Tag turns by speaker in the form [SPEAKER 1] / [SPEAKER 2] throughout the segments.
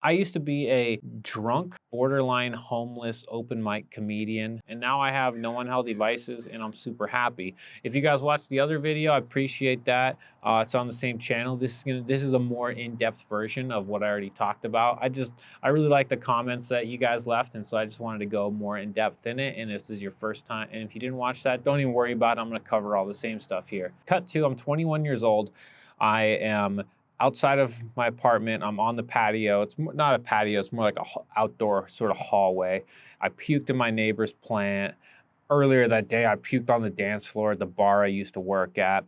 [SPEAKER 1] I used to be a drunk, borderline homeless, open mic comedian, and now I have no unhealthy vices, and I'm super happy. If you guys watched the other video, I appreciate that. It's on the same channel. This is a more in-depth version of what I already talked about. I really like the comments that you guys left, and so I just wanted to go more in depth in it. And if this is your first time, and if you didn't watch that, don't even worry about it. I'm going to cover all the same stuff here. Cut to, I'm 21 years old. I am outside of my apartment. I'm on the patio. It's not a patio, it's more like a outdoor sort of hallway. I puked in my neighbor's plant. Earlier that day, I puked on the dance floor at the bar I used to work at.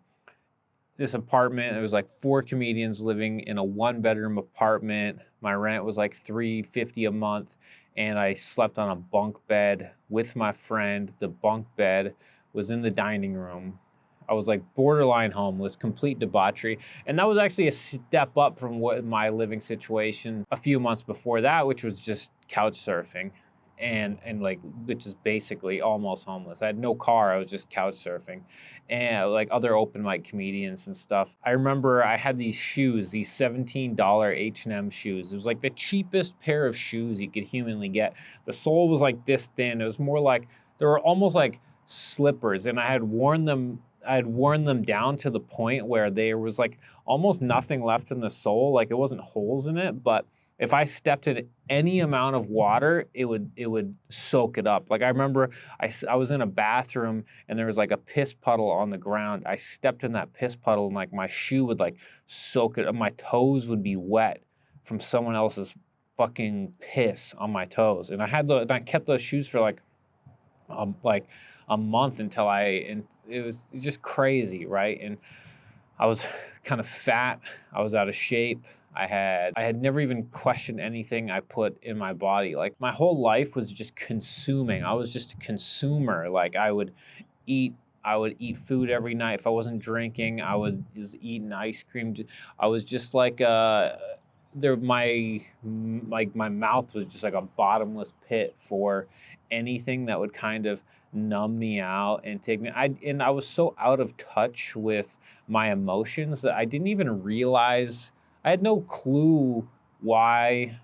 [SPEAKER 1] This apartment, there was like 4 comedians living in a 1-bedroom apartment. My rent was like $350 a month, and I slept on a bunk bed with my friend. The bunk bed was in the dining room. I was like borderline homeless, complete debauchery. And that was actually a step up from what my living situation a few months before that, which was just couch surfing. And like, which is basically almost homeless. I had no car, I was just couch surfing. And like other open mic comedians and stuff. I remember I had these shoes, these $17 H&M shoes. It was like the cheapest pair of shoes you could humanly get. The sole was like this thin. It was more like, they were almost like slippers, and I had worn them down to the point where there was like almost nothing left in the sole. Like it wasn't holes in it, but if I stepped in any amount of water, it would soak it up. Like I remember I was in a bathroom and there was like a piss puddle on the ground. I stepped in that piss puddle and like my shoe would like soak it up. My toes would be wet from someone else's fucking piss on my toes. And I kept those shoes for like a month and it was just crazy, right? And I was kind of fat. I was out of shape. I had never even questioned anything I put in my body. Like my whole life was just consuming. I was just a consumer. Like eat I would eat food every night. If I wasn't drinking, I was just eating ice cream. I was just like my mouth was just like a bottomless pit for anything that would kind of numb me out and take me. I was so out of touch with my emotions that I didn't even realize. I had no clue why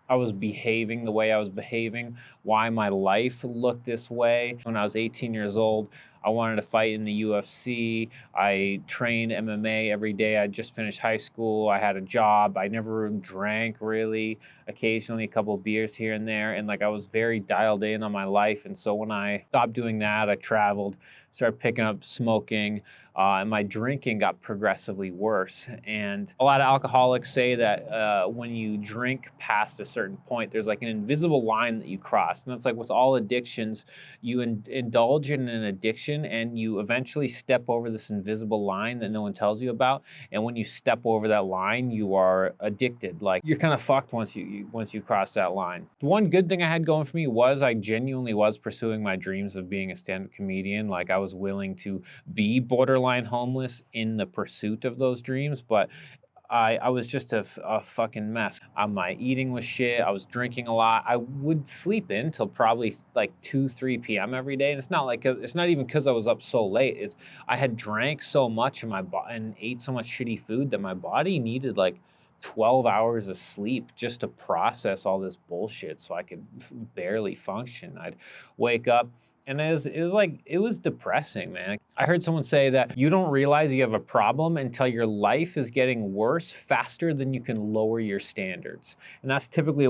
[SPEAKER 1] I was behaving the way I was behaving, why my life looked this way. When I was 18 years old, I wanted to fight in the UFC. I trained MMA every day. I just finished high school. I had a job. I never drank really, occasionally a couple of beers here and there. And like I was very dialed in on my life. And so when I stopped doing that, I traveled, started picking up smoking, and my drinking got progressively worse. And a lot of alcoholics say that when you drink past a certain point, there's like an invisible line that you cross. And it's like with all addictions, you indulge in an addiction and you eventually step over this invisible line that no one tells you about. And when you step over that line, you are addicted. Like you're kind of fucked once you cross that line. The one good thing I had going for me was I genuinely was pursuing my dreams of being a stand-up comedian. Like I was willing to be borderline homeless in the pursuit of those dreams, but I was just a fucking mess. My eating was shit. I was drinking a lot. I would sleep in till probably like 2, 3 p.m. every day. And it's not even because I was up so late. I had drank so much in my body and ate so much shitty food that my body needed like 12 hours of sleep just to process all this bullshit so I could barely function. I'd wake up and it was depressing, man. I heard someone say that you don't realize you have a problem until your life is getting worse faster than you can lower your standards. And that's typically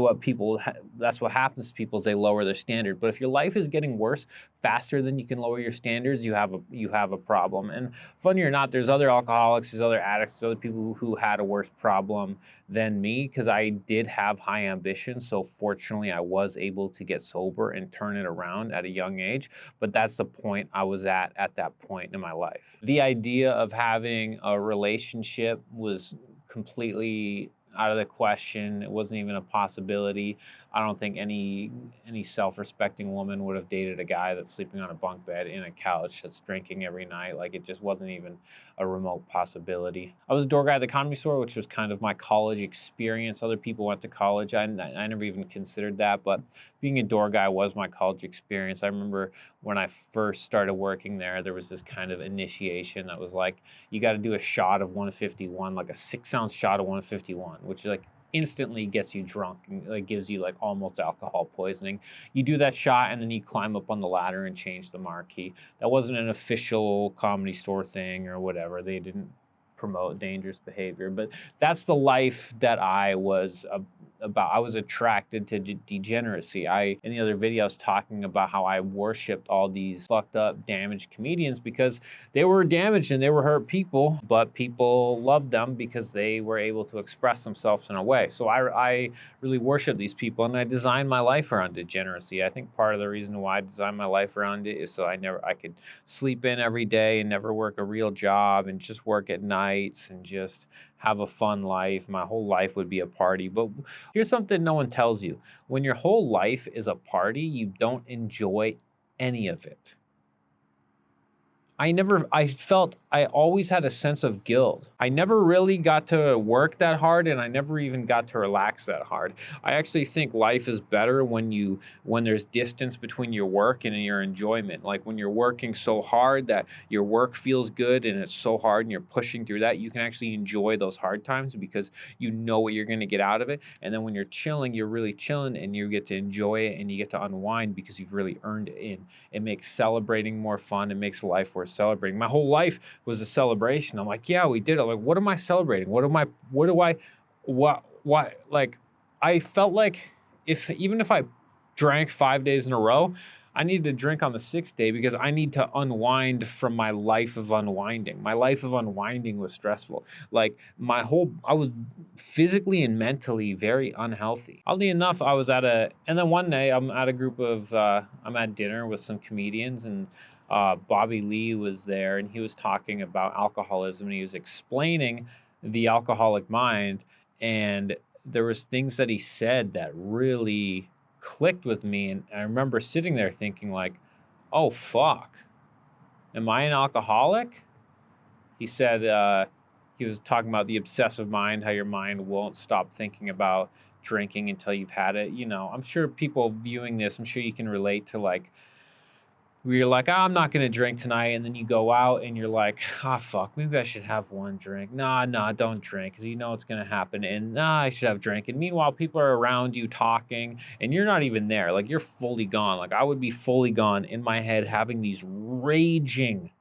[SPEAKER 1] that's what happens to people is they lower their standard. But if your life is getting worse faster than you can lower your standards, you have a problem. And funny or not, there's other alcoholics, there's other addicts, there's other people who had a worse problem than me because I did have high ambitions. So fortunately, I was able to get sober and turn it around at a young age. But that's the point I was at that point in my life. The idea of having a relationship was completely out of the question. It wasn't even a possibility. I don't think any self-respecting woman would have dated a guy that's sleeping on a bunk bed in a couch that's drinking every night. Like it just wasn't even a remote possibility. I was a door guy at the Comedy Store, which was kind of my college experience. Other people went to college. I never even considered that, but being a door guy was my college experience. I remember when I first started working there was this kind of initiation that was like, you got to do a shot of 151, like a 6-ounce shot of 151, which is like instantly gets you drunk and like gives you like almost alcohol poisoning. You do that shot and then you climb up on the ladder and change the marquee. That wasn't an official Comedy Store thing or whatever. They didn't promote dangerous behavior, but that's the life that I was about. I was attracted to degeneracy. I, in the other video, I was talking about how I worshipped all these fucked up, damaged comedians because they were damaged and they were hurt people, but people loved them because they were able to express themselves in a way. So I really worship these people, and I designed my life around degeneracy. I think part of the reason why I designed my life around it is so I could sleep in every day and never work a real job and just work at nights and just have a fun life. My whole life would be a party. But here's something no one tells you. When your whole life is a party, you don't enjoy any of it. I always had a sense of guilt. I never really got to work that hard, and I never even got to relax that hard. I actually think life is better when there's distance between your work and your enjoyment. Like when you're working so hard that your work feels good and it's so hard and you're pushing through that, you can actually enjoy those hard times because you know what you're gonna get out of it. And then when you're chilling, you're really chilling and you get to enjoy it and you get to unwind because you've really earned it in. It makes celebrating more fun. It makes life worth celebrating. My whole life was a celebration. I'm like, yeah, we did it. Like, what am I celebrating? Like, I felt like even if I drank 5 days in a row, I needed to drink on the 6th day because I need to unwind from my life of unwinding. My life of unwinding was stressful. Like I was physically and mentally very unhealthy. Oddly enough, and then one day I'm at dinner with some comedians, and Bobby Lee was there, and he was talking about alcoholism, and he was explaining the alcoholic mind, and there was things that he said that really clicked with me, and I remember sitting there thinking like, oh fuck, am I an alcoholic? He said he was talking about the obsessive mind, how your mind won't stop thinking about drinking until you've had it. You know, I'm sure people viewing this, I'm sure you can relate to like where you're like, oh, I'm not going to drink tonight. And then you go out and you're like, ah, fuck, maybe I should have one drink. Nah, don't drink because you know it's going to happen. And I should have a drink. And meanwhile, people are around you talking and you're not even there. Like you're fully gone. Like I would be fully gone in my head having these raging,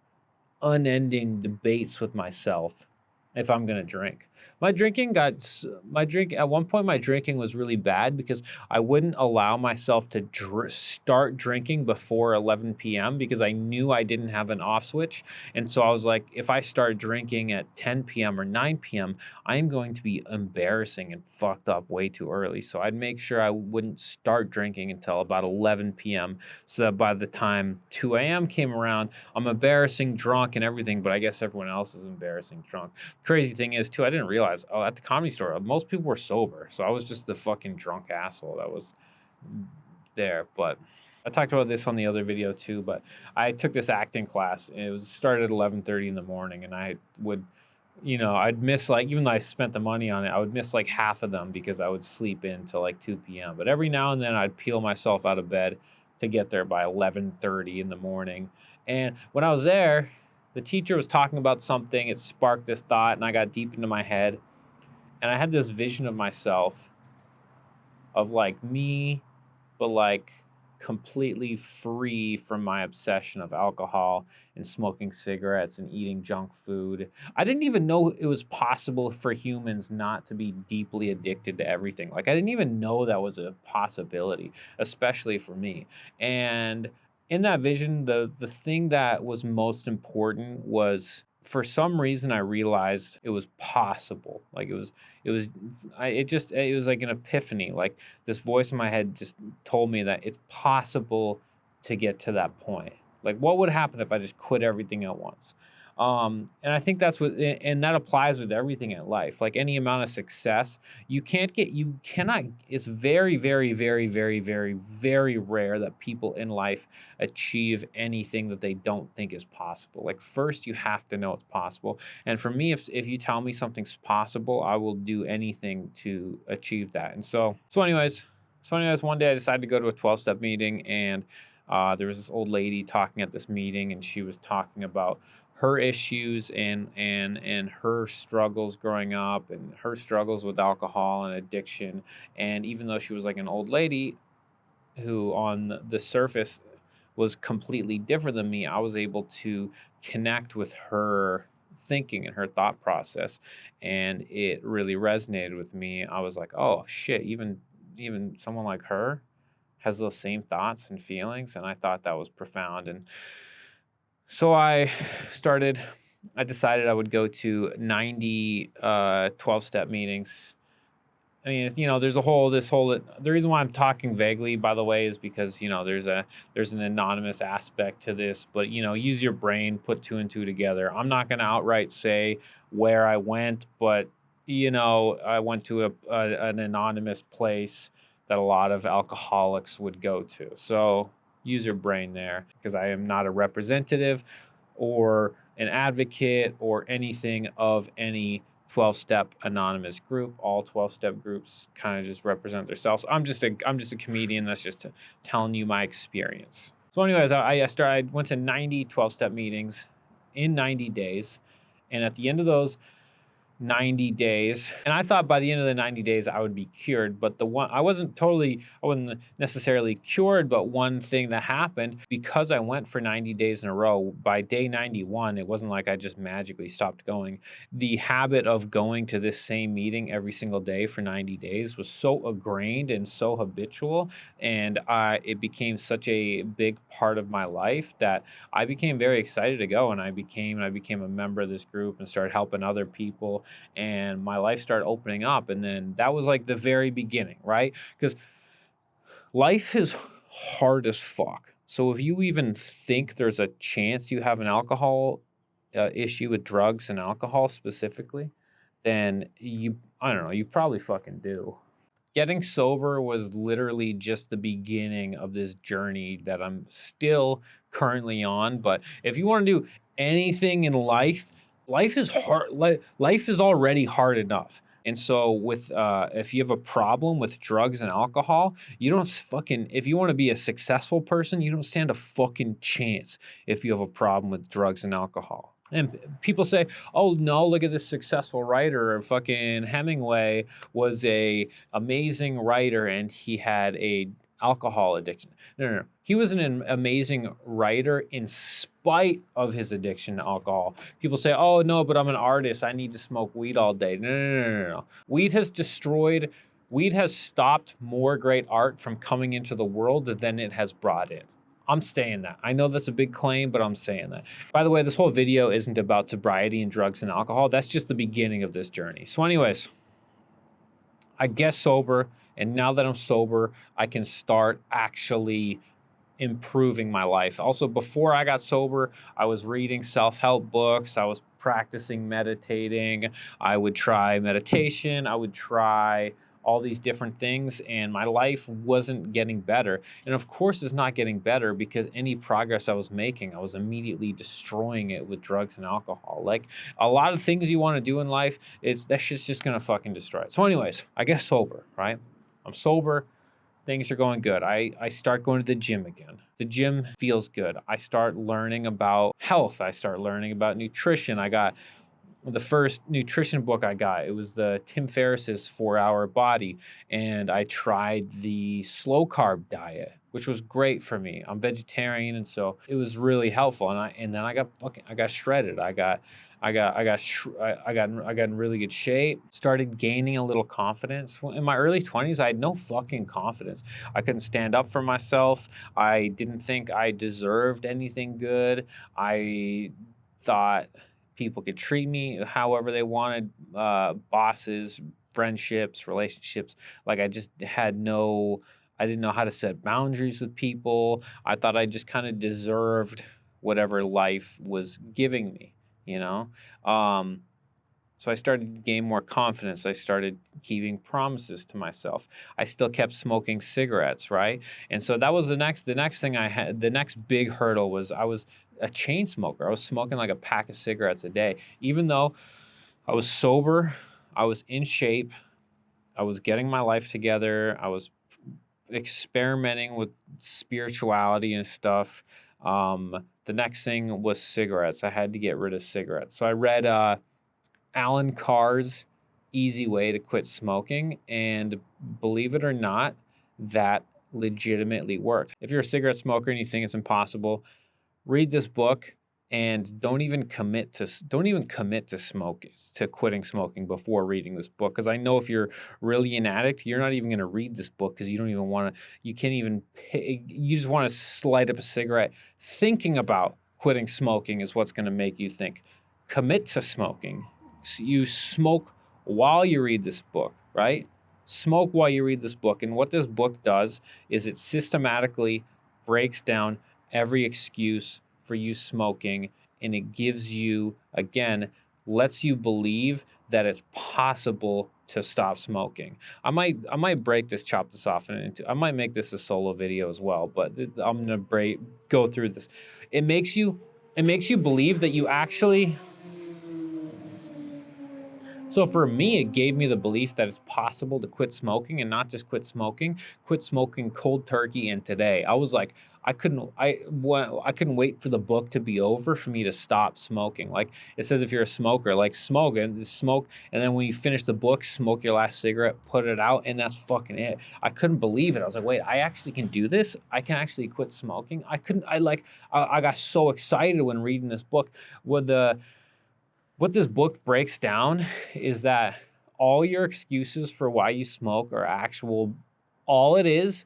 [SPEAKER 1] unending debates with myself if I'm going to drink. At one point, my drinking was really bad because I wouldn't allow myself to start drinking before 11 p.m. because I knew I didn't have an off switch. And so I was like, if I start drinking at 10 p.m. or 9 p.m., I'm going to be embarrassing and fucked up way too early. So I'd make sure I wouldn't start drinking until about 11 p.m. so that by the time 2 a.m. came around, I'm embarrassing drunk and everything, but I guess everyone else is embarrassing drunk. Crazy thing is, too, I didn't realize, at the Comedy Store, most people were sober. So I was just the fucking drunk asshole that was there. But I talked about this on the other video, too. But I took this acting class, and it started at 11:30 in the morning. And I would, I'd miss, like, even though I spent the money on it, I would miss, like, half of them because I would sleep in till, like, 2 p.m. But every now and then, I'd peel myself out of bed to get there by 11:30 in the morning. And when I was there, the teacher was talking about something. It sparked this thought, and I got deep into my head. And I had this vision of myself of like me, but like completely free from my obsession of alcohol and smoking cigarettes and eating junk food. I didn't even know it was possible for humans not to be deeply addicted to everything. Like I didn't even know that was a possibility, especially for me. And in that vision, the thing that was most important was, for some reason, I realized it was possible. Like it was like an epiphany. Like this voice in my head just told me that it's possible to get to that point. Like what would happen if I just quit everything at once? And I think and that applies with everything in life. Like any amount of success, you cannot, it's very, very, very, very, very, very rare that people in life achieve anything that they don't think is possible. Like first you have to know it's possible. And for me, if you tell me something's possible, I will do anything to achieve that. And so anyways, one day I decided to go to a 12-step meeting, and there was this old lady talking at this meeting, and she was talking about her issues and her struggles growing up and her struggles with alcohol and addiction. And even though she was like an old lady who on the surface was completely different than me, I was able to connect with her thinking and her thought process, and it really resonated with me. I was like, "Oh shit, even someone like her has those same thoughts and feelings," and I thought that was profound. And so I decided I would go to 90 12-step meetings. I mean, there's the reason why I'm talking vaguely, by the way, is because, there's an anonymous aspect to this, but, use your brain, put two and two together. I'm not going to outright say where I went, but, I went to an anonymous place that a lot of alcoholics would go to. So use your brain there, because I am not a representative or an advocate or anything of any 12-step anonymous group. All 12-step groups kind of just represent themselves. I'm just a comedian that's just telling you my experience. So anyways, I went to 90 12-step meetings in 90 days. And at the end of those 90 days, and I thought by the end of the 90 days I would be cured, but I wasn't necessarily cured, but one thing that happened, because I went for 90 days in a row, by day 91 it wasn't like I just magically stopped going. The habit of going to this same meeting every single day for 90 days was so ingrained and so habitual, and it became such a big part of my life that I became very excited to go, and I became a member of this group and started helping other people, and my life started opening up. And then that was like the very beginning, right? Because life is hard as fuck. So if you even think there's a chance you have an alcohol issue with drugs and alcohol specifically, then I don't know, you probably fucking do. Getting sober was literally just the beginning of this journey that I'm still currently on. But if you want to do anything in life, life is hard. Life is already hard enough. And so if you have a problem with drugs and alcohol, you don't fucking, if you want to be a successful person, you don't stand a fucking chance if you have a problem with drugs and alcohol. And people say, "Oh no, look at this successful writer. Fucking Hemingway was a amazing writer and he had a alcohol addiction." No. He was an amazing writer in spite of his addiction to alcohol. People say, "Oh no, but I'm an artist. I need to smoke weed all day." No. Weed has stopped more great art from coming into the world than it has brought in. I'm saying that. I know that's a big claim, but I'm saying that. By the way, this whole video isn't about sobriety and drugs and alcohol. That's just the beginning of this journey. So anyways, I get sober, and now that I'm sober, I can start actually improving my life. Also, before I got sober, I was reading self-help books. I was practicing meditating. I would try meditation. I would try all these different things, and my life wasn't getting better. And of course, it's not getting better because any progress I was making, I was immediately destroying it with drugs and alcohol. Like a lot of things you want to do in life, that shit's just gonna fucking destroy it. So, anyways, I get sober, right? I'm sober. Things are going good. I start going to the gym again. The gym feels good. I start learning about health. I start learning about nutrition. I got the first nutrition book I got. It was the Tim Ferriss's 4-Hour Body. And I tried the slow carb diet, which was great for me. I'm vegetarian, and so it was really helpful. And then I got shredded. I got in really good shape, started gaining a little confidence. In my early 20s, I had no fucking confidence. I couldn't stand up for myself. I didn't think I deserved anything good. I thought people could treat me however they wanted, bosses, friendships, relationships. Like I didn't know how to set boundaries with people. I thought I just kind of deserved whatever life was giving me, you know? So I started to gain more confidence. I started keeping promises to myself. I still kept smoking cigarettes, right? And so that was the next thing I had. The next big hurdle was I was a chain smoker. I was smoking like a pack of cigarettes a day. Even though I was sober, I was in shape, I was getting my life together, I was experimenting with spirituality and stuff. The next thing was cigarettes. I had to get rid of cigarettes. So I read Alan Carr's Easy Way to Quit Smoking, and believe it or not, that legitimately worked. If you're a cigarette smoker and you think it's impossible, read this book and don't even commit to smoking, to quitting smoking before reading this book, because I know if you're really an addict, you're not even going to read this book because you don't even want to, you can't even you just want to light up a cigarette. Thinking about quitting smoking is what's going to make you think. Commit to smoking. You smoke while you read this book, right? Smoke while you read this book. And what this book does is it systematically breaks down every excuse for you smoking, and it gives you, again, lets you believe that it's possible to stop smoking. I might chop this off into, I might make this a solo video as well, but I'm gonna go through this. It makes you believe that you actually. So for me, it gave me the belief that it's possible to quit smoking, and not just quit smoking cold turkey. And today, I was like, I couldn't wait for the book to be over for me to stop smoking. Like it says, if you're a smoker, like smoke, and then when you finish the book, smoke your last cigarette, put it out, and that's fucking it. I couldn't believe it. I was like, wait, I actually can do this. I can actually quit smoking. I got so excited when reading this book. What this book breaks down is that all your excuses for why you smoke are all it is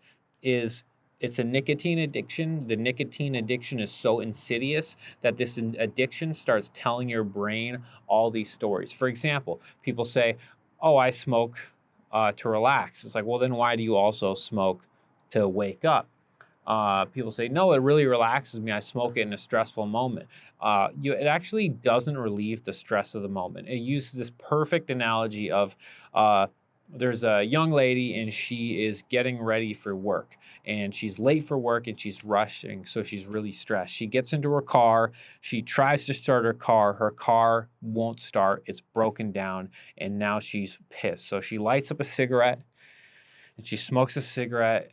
[SPEAKER 1] it's a nicotine addiction. The nicotine addiction is so insidious that this addiction starts telling your brain all these stories. For example, people say, oh, I smoke to relax. It's like, well, then why do you also smoke to wake up? People say, no, it really relaxes me. I smoke it in a stressful moment. It actually doesn't relieve the stress of the moment. It uses this perfect analogy of there's a young lady and she is getting ready for work, and she's late for work and she's rushing, so she's really stressed. She gets into her car. She tries to start her car. Her car won't start. It's broken down, and now she's pissed. So she lights up a cigarette and she smokes a cigarette,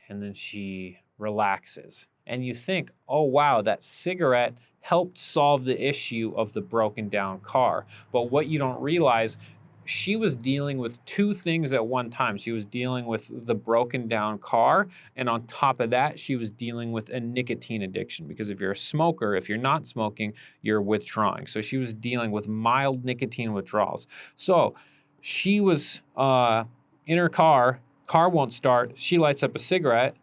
[SPEAKER 1] and then she relaxes. And you think, oh, wow, that cigarette helped solve the issue of the broken down car. But what you don't realize, she was dealing with two things at one time. She was dealing with the broken down car, and on top of that, she was dealing with a nicotine addiction. Because if you're a smoker, if you're not smoking, you're withdrawing. So she was dealing with mild nicotine withdrawals. So she was in her car won't start, she lights up a cigarette.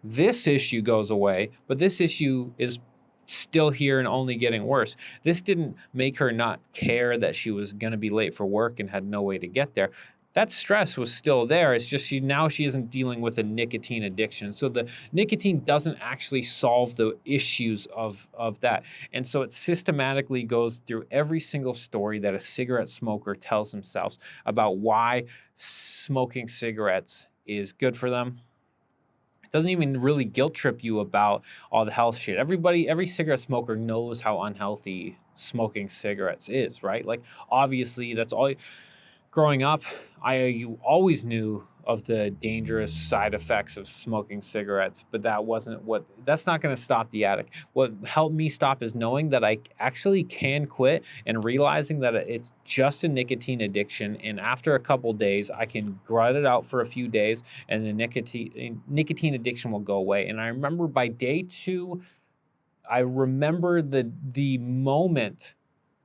[SPEAKER 1] This issue goes away, but this issue is still here and only getting worse. This didn't make her not care that she was going to be late for work and had no way to get there. That stress was still there. It's just she isn't dealing with a nicotine addiction. So the nicotine doesn't actually solve the issues of that. And so it systematically goes through every single story that a cigarette smoker tells themselves about why smoking cigarettes is good for them. Doesn't even really guilt trip you about all the health shit. Every cigarette smoker knows how unhealthy smoking cigarettes is, right? Like, obviously, that's all. Growing up, you always knew of the dangerous side effects of smoking cigarettes, but that's not going to stop the addict. What helped me stop is knowing that I actually can quit, and realizing that it's just a nicotine addiction. And after a couple days, I can glut it out for a few days, and the nicotine addiction will go away. And I remember by day 2, I remember the moment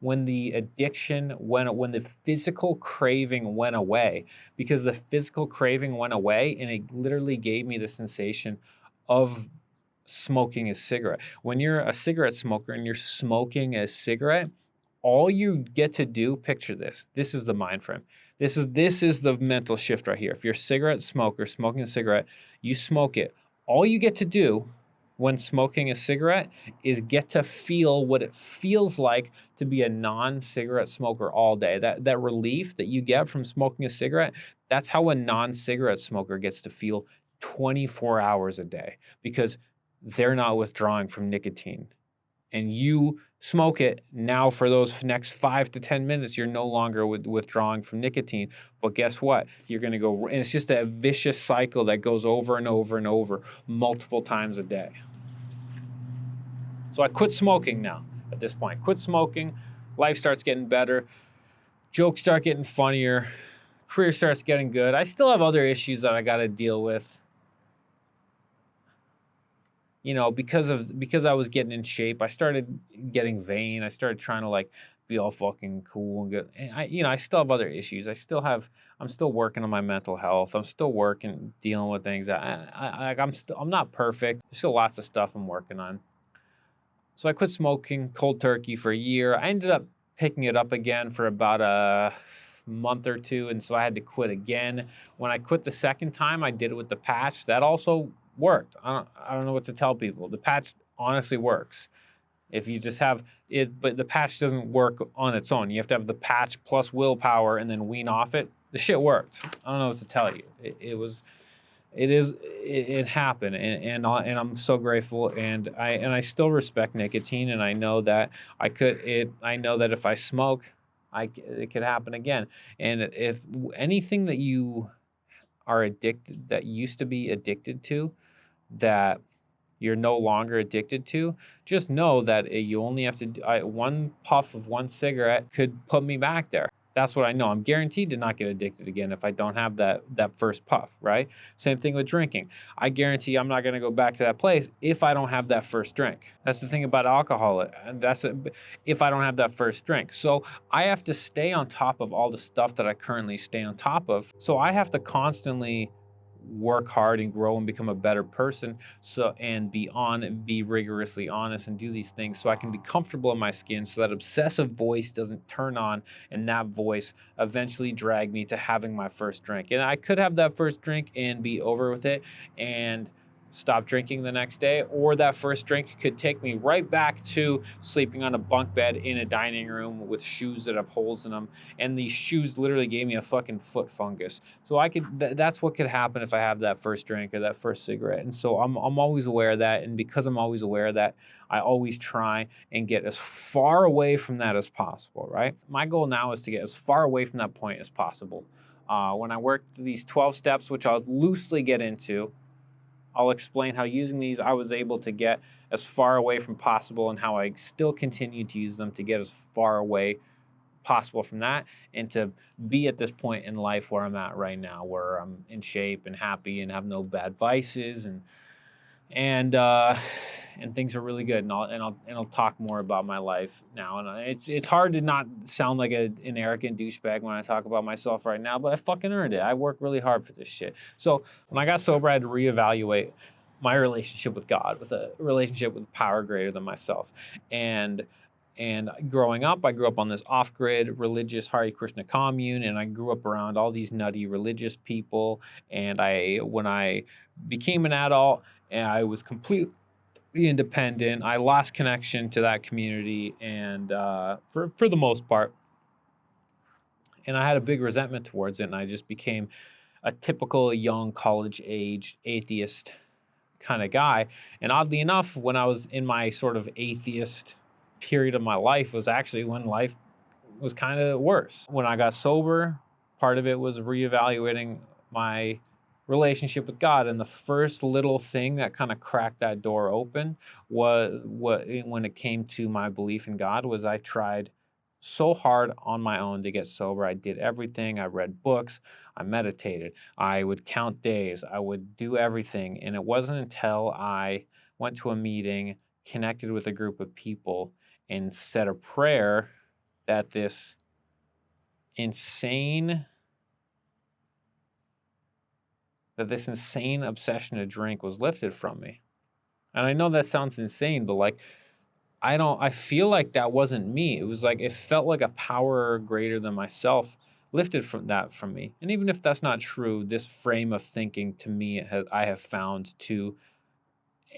[SPEAKER 1] when the addiction when the physical craving went away, because the physical craving went away and it literally gave me the sensation of smoking a cigarette. When you're a cigarette smoker and you're smoking a cigarette, all you get to do, picture this. This is the mind frame. This is the mental shift right here. If you're a cigarette smoker smoking a cigarette, you smoke it. All you get to do when smoking a cigarette is get to feel what it feels like to be a non-cigarette smoker all day. That relief that you get from smoking a cigarette, that's how a non-cigarette smoker gets to feel 24 hours a day, because they're not withdrawing from nicotine. And you smoke it now for those next 5 to 10 minutes, you're no longer withdrawing from nicotine. But guess what? You're going to go, and it's just a vicious cycle that goes over and over and over multiple times a day. So I quit smoking now at this point. Quit smoking. Life starts getting better. Jokes start getting funnier. Career starts getting good. I still have other issues that I got to deal with. You know, because I was getting in shape, I started getting vain. I started trying to like be all fucking cool and good. And I still have other issues. I'm still working on my mental health. I'm still working, dealing with things. I'm not perfect. There's still lots of stuff I'm working on. So I quit smoking cold turkey for a year. I ended up picking it up again for about a month or two, and so I had to quit again. When I quit the second time, I did it with the patch. That also worked. I don't know what to tell people. The patch honestly works. If you just have it, but the patch doesn't work on its own. You have to have the patch plus willpower and then wean off it. The shit worked. I don't know what to tell you. It happened, and I'm so grateful, and I still respect nicotine, and I know that I know that if I smoke, it could happen again. And if anything that you are addicted, that used to be addicted to, that you're no longer addicted to, just know that you only have to one puff of one cigarette could put me back there. That's what I know. I'm guaranteed to not get addicted again if I don't have that first puff, right? Same thing with drinking. I guarantee I'm not going to go back to that place if I don't have that first drink. That's the thing about alcohol. If I don't have that first drink. So I have to stay on top of all the stuff that I currently stay on top of. So I have to constantly work hard and grow and become a better person, so and be rigorously honest and do these things so I can be comfortable in my skin, so that obsessive voice doesn't turn on and that voice eventually drag me to having my first drink. And I could have that first drink and be over with it and stop drinking the next day, or that first drink could take me right back to sleeping on a bunk bed in a dining room with shoes that have holes in them, and these shoes literally gave me a fucking foot fungus. So that's what could happen if I have that first drink or that first cigarette. And so I'm always aware of that, and because I'm always aware of that, I always try and get as far away from that as possible, right? My goal now is to get as far away from that point as possible. When I work these 12 steps, which I'll loosely get into, I'll explain how using these I was able to get as far away from possible, and how I still continue to use them to get as far away possible from that, and to be at this point in life where I'm at right now, where I'm in shape and happy and have no bad vices, and and things are really good. And I'll talk more about my life now. And it's hard to not sound like an arrogant douchebag when I talk about myself right now, but I fucking earned it. I worked really hard for this shit. So when I got sober, I had to reevaluate my relationship with God, with a relationship with power greater than myself. And growing up, I grew up on this off-grid religious Hare Krishna commune, and I grew up around all these nutty religious people. And when I became an adult, and I was completely independent, I lost connection to that community, and for the most part, and I had a big resentment towards it, and I just became a typical young college-age atheist kind of guy. And oddly enough, when I was in my sort of atheist period of my life, was actually when life was kind of worse. When I got sober, part of it was reevaluating my relationship with God, and the first little thing that kind of cracked that door open was when it came to my belief in God, was I tried so hard on my own to get sober. I did everything. I read books, I meditated, I would count days, I would do everything. And it wasn't until I went to a meeting, connected with a group of people, and said a prayer that this insane obsession to drink was lifted from me. And I know that sounds insane, but like, I feel like that wasn't me. It was like, it felt like a power greater than myself lifted from me. And even if that's not true, this frame of thinking to me, I have found to,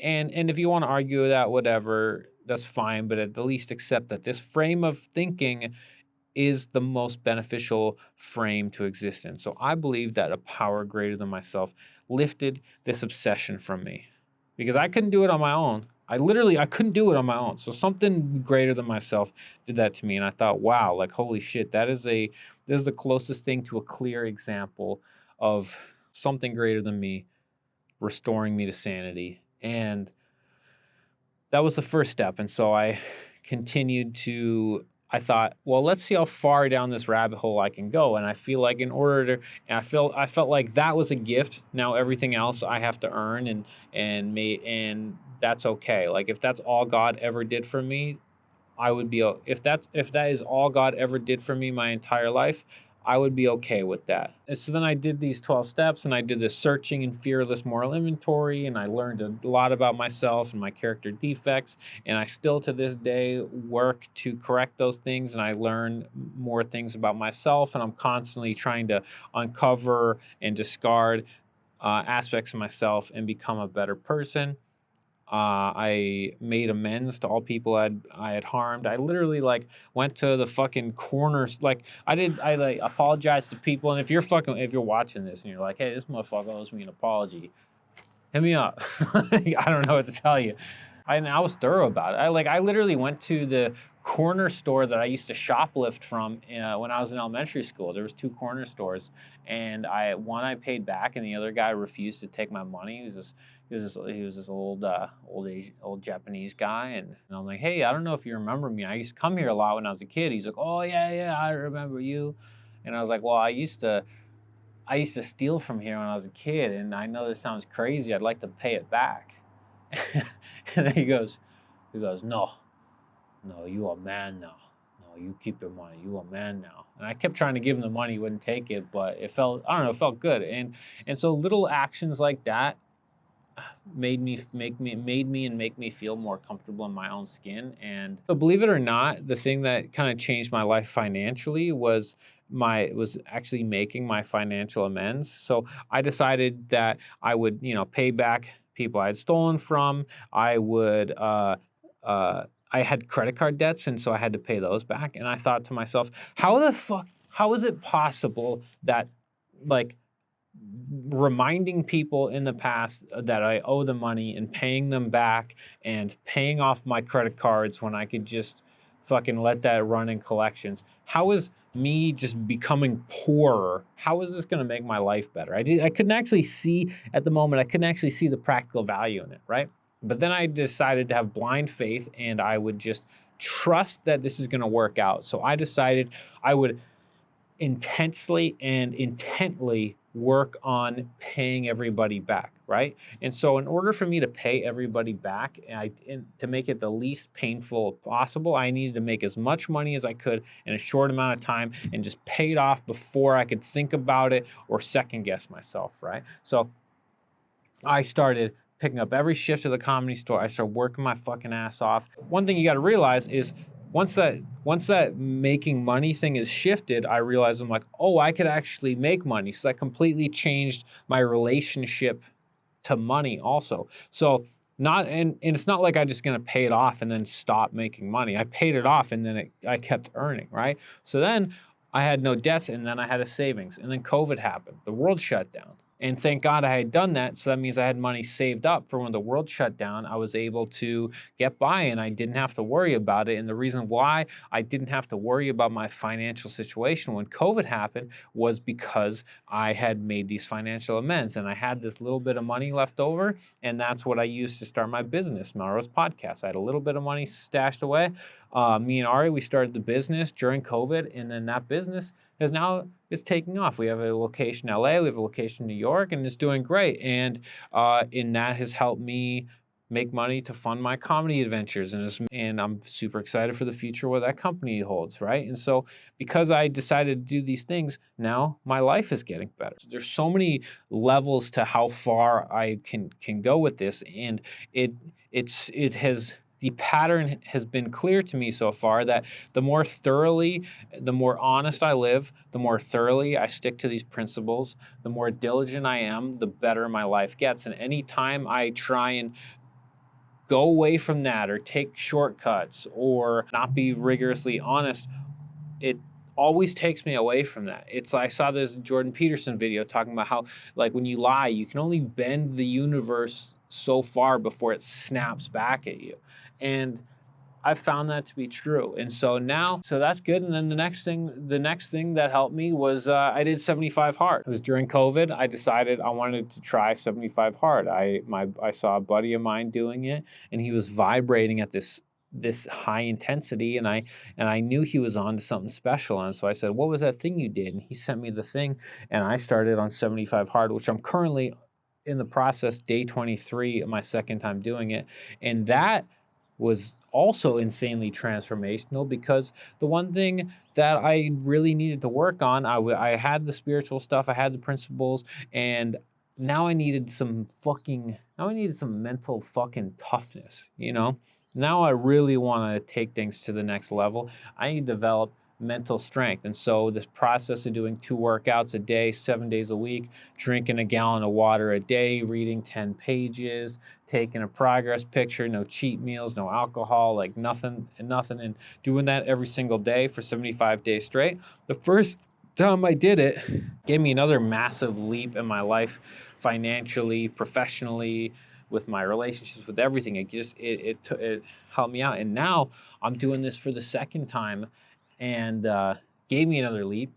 [SPEAKER 1] and if you want to argue that, whatever, that's fine, but at the least accept that this frame of thinking is the most beneficial frame to exist in. So I believe that a power greater than myself lifted this obsession from me, because I couldn't do it on my own. I couldn't do it on my own. So something greater than myself did that to me. And I thought, wow, like, holy shit, this is the closest thing to a clear example of something greater than me restoring me to sanity. And that was the first step. And so I continued to, I thought, well, let's see how far down this rabbit hole I can go. And I feel like in order to, and I felt like that was a gift. Now everything else I have to earn, and that's okay. Like if that's all God ever did for me, I would be if that is all God ever did for me my entire life, I would be okay with that. And so then I did these 12 steps, and I did this searching and fearless moral inventory, and I learned a lot about myself and my character defects, and I still to this day work to correct those things, and I learn more things about myself, and I'm constantly trying to uncover and discard aspects of myself and become a better person. I made amends to all people I had harmed. I literally like went to the fucking corners. Like I like apologized to people. And if you're watching this and you're like, hey, this motherfucker owes me an apology, hit me up. I don't know what to tell you. I was thorough about it. I literally went to the corner store that I used to shoplift from when I was in elementary school. There was two corner stores, and I paid back, and the other guy refused to take my money. He was this old Japanese guy, and I'm like, hey, I don't know if you remember me. I used to come here a lot when I was a kid. He's like, oh yeah, I remember you, and I was like, well, I used to steal from here when I was a kid, and I know this sounds crazy. I'd like to pay it back. And then he goes, no, you a man now. No, you keep your money. You a man now. And I kept trying to give him the money, he wouldn't take it, but I don't know, it felt good. And so little actions like that made me and make me feel more comfortable in my own skin. And so believe it or not, the thing that kind of changed my life financially was actually making my financial amends. So I decided that I would, pay back people I had stolen from. I had credit card debts, and so I had to pay those back. And I thought to myself, how is it possible that, like, reminding people in the past that I owe them money and paying them back and paying off my credit cards when I could just fucking let that run in collections? How is me just becoming poorer? How is this going to make my life better? I couldn't actually see at the moment. I couldn't actually see the practical value in it, right? But then I decided to have blind faith, and I would just trust that this is going to work out. So I decided I would intensely and intently work on paying everybody back, right? And so in order for me to pay everybody back and to make it the least painful possible, I needed to make as much money as I could in a short amount of time and just pay it off before I could think about it or second guess myself, right? So I started picking up every shift at the Comedy Store. I started working my fucking ass off. One thing you got to realize is once that making money thing is shifted, I realized I'm like, oh, I could actually make money. So that completely changed my relationship to money also. So and it's not like I'm just gonna pay it off and then stop making money. I paid it off, and then I kept earning, right? So then I had no debts, and then I had a savings, and then COVID happened. The world shut down. And thank God I had done that. So that means I had money saved up for when the world shut down. I was able to get by, and I didn't have to worry about it. And the reason why I didn't have to worry about my financial situation when COVID happened was because I had made these financial amends, and I had this little bit of money left over. And that's what I used to start my business, Melrose Podcast. I had a little bit of money stashed away. Me and Ari, we started the business during COVID, and then that business it's taking off. We have a location in LA, we have a location in New York, and it's doing great. And that has helped me make money to fund my comedy adventures. And I'm super excited for the future what that company holds, right? And so because I decided to do these things, now my life is getting better. So there's so many levels to how far I can go with this. And the pattern has been clear to me so far that the more honest I live, the more thoroughly I stick to these principles, the more diligent I am, the better my life gets. And anytime I try and go away from that or take shortcuts or not be rigorously honest, it always takes me away from that. It's like I saw this Jordan Peterson video talking about how, like, when you lie, you can only bend the universe so far before it snaps back at you. And I've found that to be true. And so now, so that's good. And then the next thing that helped me was I did 75 hard. It was during COVID. I decided I wanted to try 75 hard. I saw a buddy of mine doing it, and he was vibrating at this high intensity, and I knew he was on to something special. And so I said, what was that thing you did? And he sent me the thing, and I started on 75 hard, which I'm currently in the process, day 23 of my second time doing it. And that was also insanely transformational, because the one thing that I really needed to work on, I had the spiritual stuff, I had the principles, and now I needed some mental fucking toughness, you know? Now I really want to take things to the next level. I need to develop mental strength. And so this process of doing 2 workouts a day, 7 days a week, drinking a gallon of water a day, reading 10 pages, taking a progress picture, no cheat meals, no alcohol, like nothing, and doing that every single day for 75 days straight. The first time I did it, gave me another massive leap in my life, financially, professionally, with my relationships, with everything. It helped me out. And now I'm doing this for the second time, and gave me another leap.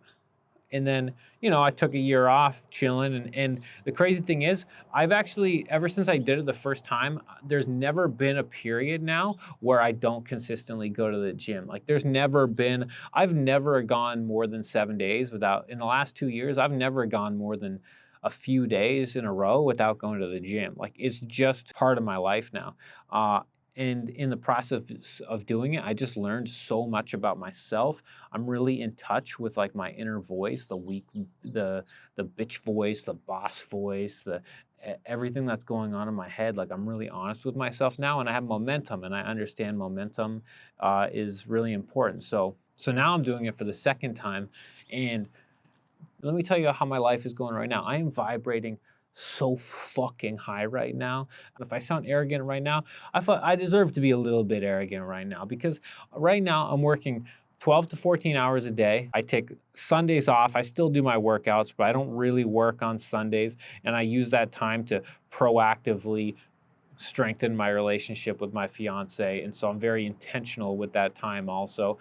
[SPEAKER 1] And then, I took a year off chilling. And the crazy thing is, I've actually, ever since I did it the first time, there's never been a period now where I don't consistently go to the gym. Like I've never gone more than 7 days without, in the last 2 years, I've never gone more than a few days in a row without going to the gym. Like, it's just part of my life now. And in the process of doing it, I just learned so much about myself. I'm really in touch with like my inner voice, the bitch voice, the boss voice, everything that's going on in my head. Like, I'm really honest with myself now, and I have momentum, and I understand momentum is really important. So now I'm doing it for the second time, and let me tell you how my life is going right now. I am vibrating so fucking high right now. If I sound arrogant right now, I deserve to be a little bit arrogant right now, because right now I'm working 12 to 14 hours a day. I take Sundays off. I still do my workouts, but I don't really work on Sundays. And I use that time to proactively strengthen my relationship with my fiance. And so I'm very intentional with that time also.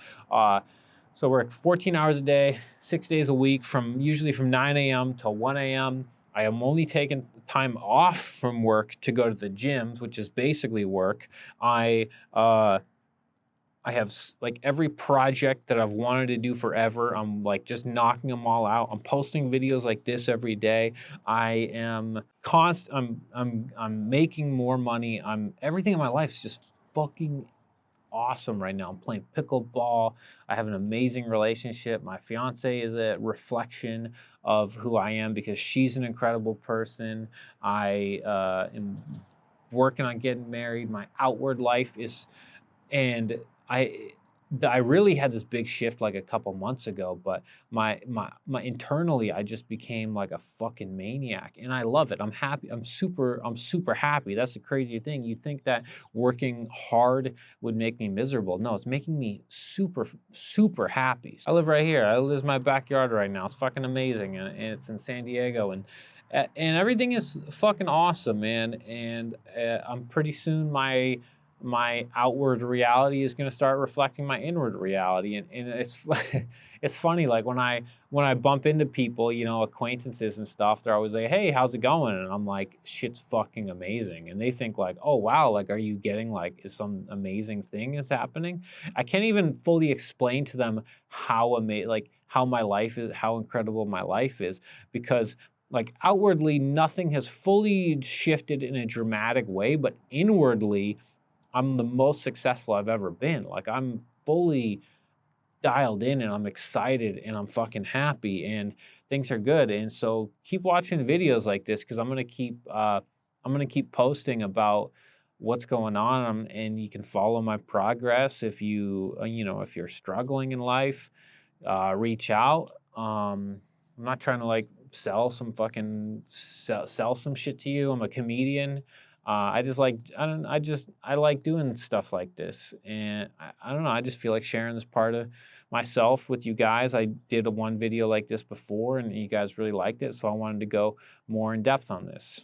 [SPEAKER 1] So I work 14 hours a day, 6 days a week, usually from 9 a.m. to 1 a.m. I am only taking time off from work to go to the gyms, which is basically work. I have like every project that I've wanted to do forever. I'm like just knocking them all out. I'm posting videos like this every day. I am I'm making more money. Everything in my life is just fucking awesome right now. I'm playing pickleball. I have an amazing relationship. My fiance is a reflection of who I am, because she's an incredible person. I am working on getting married. My outward life is, and I really had this big shift like a couple months ago, but my internally, I just became like a fucking maniac, and I love it. I'm happy. I'm super happy. That's the crazy thing. You'd think that working hard would make me miserable. No, it's making me super happy. I live right here. This is my backyard right now. It's fucking amazing, and it's in San Diego, and everything is fucking awesome, man. And I'm pretty soon my outward reality is going to start reflecting my inward reality. And it's funny, like when I bump into people, acquaintances and stuff, they're always like, hey, how's it going? And I'm like, shit's fucking amazing. And they think like, oh wow, like, are you getting like, is some amazing thing is happening? I can't even fully explain to them how my life is, how incredible my life is, because like outwardly nothing has fully shifted in a dramatic way, but inwardly I'm the most successful I've ever been. Like, I'm fully dialed in, and I'm excited, and I'm fucking happy, and things are good. And so keep watching videos like this, because I'm gonna keep posting about what's going on, and you can follow my progress. If if you're struggling in life, reach out. I'm not trying to like sell some shit to you. I'm a comedian. I like doing stuff like this, and I don't know. I just feel like sharing this part of myself with you guys. I did one video like this before, and you guys really liked it, so I wanted to go more in depth on this.